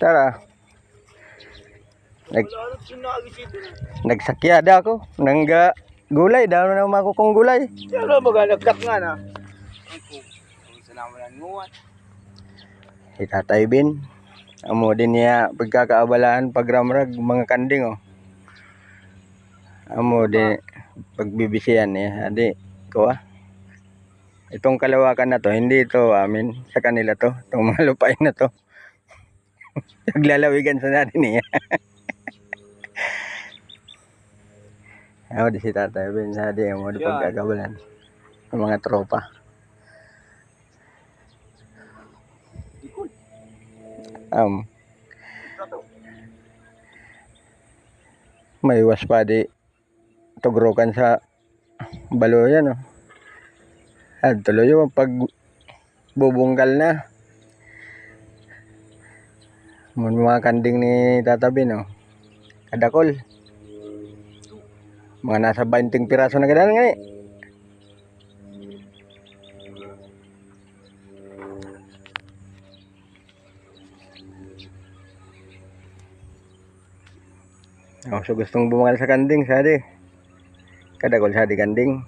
Tara. Nagsakyada ako. Nangga gulay. Dahil na umako kong gulay. Pero maganagdak nga na. Si Tatay Bin. Amo din niya pagkakaabalaan pagramrag mga kanding oh. Amo din pagbibisiyan niya. Adi ko Itong kalawakan na to, hindi ito amin. Sa kanila to. Itong mga lupain na to. Naglalawigan sa natin niya. Ako di si Tatay Ben, di mo di pagkakabalan ng mga tropa. May iwas pa di tugrokan sa baloyan oh. At tuloy yung pag bubungkal na. Mga kanding ni Tata Ben oh. Kadakol. Mga nasa 20 piraso na ganun nga so gustong bumangal sa kanding, sadi. Kadakol sadi kanding.